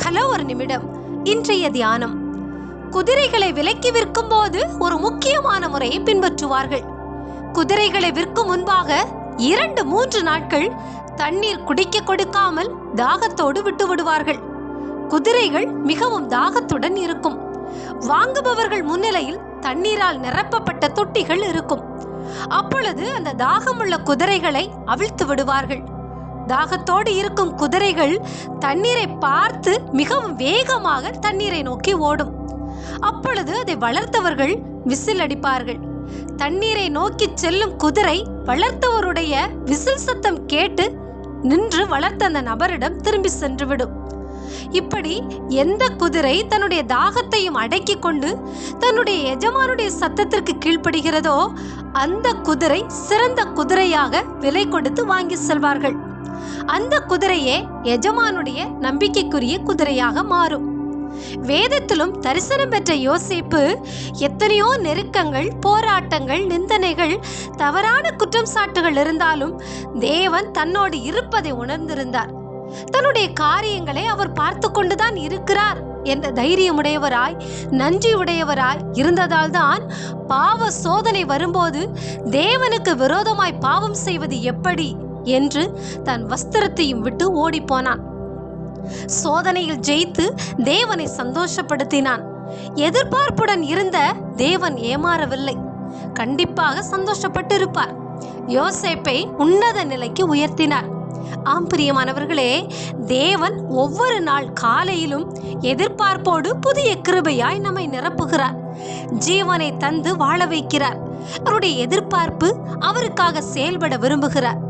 Hello ஒரு நிமிடம். இன்றைய தியானம். குதிரைகளை விலைக்கு விற்கும் போது ஒரு முக்கியமான முறையை பின்பற்றுவார்கள். குதிரைகளை விற்கும் முன்பாக 2-3 நாட்கள் தண்ணீர் குடிக்க கொடுக்காமல் தாகத்தோடு விட்டு விடுவார்கள். குதிரைகள் மிகவும் தாகத்துடன் இருக்கும். வாங்குபவர்கள் முன்னிலையில் தண்ணீரால் நிரப்பப்பட்ட தொட்டிகள் இருக்கும். அப்பொழுது அந்த தாகமுள்ள குதிரைகளை அவிழ்த்து விடுவார்கள். தாகத்தோடு இருக்கும் குதிரைகள் தண்ணீரை பார்த்து மிகவும் வேகமாக தண்ணீரை நோக்கி ஓடும். அப்பொழுது அதை வளர்த்தவர்கள் விசில் அடிப்பார்கள். தண்ணீரை நோக்கி செல்லும் குதிரை வளர்த்தவருடைய விசில் சத்தம் கேட்டு நின்று வளர்த்த அந்த நபரிடம் திரும்பி சென்றுவிடும். இப்படி எந்த குதிரை தன்னுடைய தாகத்தையும் அடக்கி கொண்டு தன்னுடைய எஜமானுடைய சத்தத்திற்கு கீழ்ப்படுகிறதோ அந்த குதிரை சிறந்த குதிரையாக விலை கொடுத்து வாங்கி செல்வார்கள். அந்த குதிரையே எஜமானுடைய நம்பிக்கைக்குரிய குதிரையாக மாறும். வேதத்திலும் தரிசனம் பெற்ற யோசேப்பு எத்தனையோ நெருக்கங்கள், போராட்டங்கள், நிந்தனைகள், தவறான குற்றம் சாட்டுகள் இருந்தாலும் தேவன் தன்னோடு இருப்பதை உணர்ந்திருந்தார். தன்னுடைய காரியங்களை அவர் பார்த்து கொண்டுதான் இருக்கிறார் என்ற தைரியமுடையவராய், நன்றியுடையவராய் இருந்ததால் தான் பாவ சோதனை வரும்போது தேவனுக்கு விரோதமாய் பாவம் செய்வது எப்படி என்று தன் வஸ்திரத்தையும் விட்டு ஓடி போனான். சோதனையில் ஜெயித்து தேவனை சந்தோஷப்படுத்தினான். எதிர்பார்ப்புடன் இருந்த தேவன் ஏமாறவில்லை. கண்டிப்பாக சந்தோஷப்பட்டு இருப்பார். யோசேப்பை உன்னத நிலைக்கு உயர்த்தினார். ஆம் பிரியமானவர்களே, தேவன் ஒவ்வொரு நாள் காலையிலும் எதிர்பார்ப்போடு புதிய கிருபையாய் நம்மை நிரப்புகிறார். ஜீவனை தந்து வாழ வைக்கிறார். அவருடைய எதிர்பார்ப்பு அவருக்காக செயல்பட விரும்புகிறார்.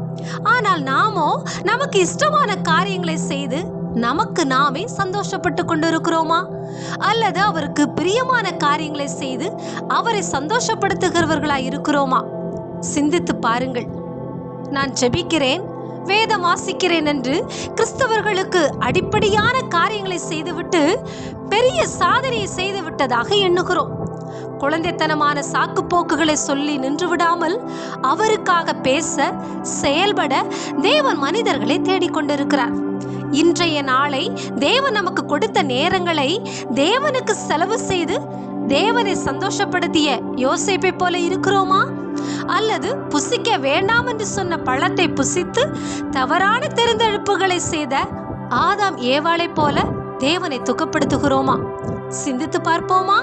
ஆனால் நாமோ நமக்கு இஷ்டமான காரியங்களை செய்து நமக்கு நாமே சந்தோஷப்பட்டு கொண்டிருக்கிறோமா? அல்லது அவருக்கு பிரியமான காரியங்களை செய்து அவரை சந்தோஷப்படுத்துகிறவர்களாய் இருக்கிறோமா? சிந்தித்து பாருங்கள். நான் ஜெபிக்கிறேன், வேதம் வாசிக்கிறேன் என்று கிறிஸ்தவர்களுக்கு அடிப்படையான காரியங்களை செய்துவிட்டு பெரிய சாதனையை செய்து விட்டதாக எண்ணுகிறோம். குழந்தைத்தனமான சாக்கு போக்குகளை சொல்லி நின்று விடாமல் அவருக்காக பேச, செயல்பட தேவன் மனிதர்களை தேடிக்கொண்டிருக்கிறார். இன்றைய நாளை தேவன் நமக்கு கொடுத்த நேரங்களை தேவனுக்கு செலவு செய்து தேவனை சந்தோஷப்படுத்திய யோசேப்பை போல இருக்கிறோமா? அல்லது புசிக்க வேண்டாம் என்று சொன்ன பழத்தை புசித்து தவறான தெரிந்தெடுப்புகளை செய்த ஆதாம் ஏவாளை போல தேவனை துக்கப்படுத்துகிறோமா? சிந்தித்து பார்ப்போமா?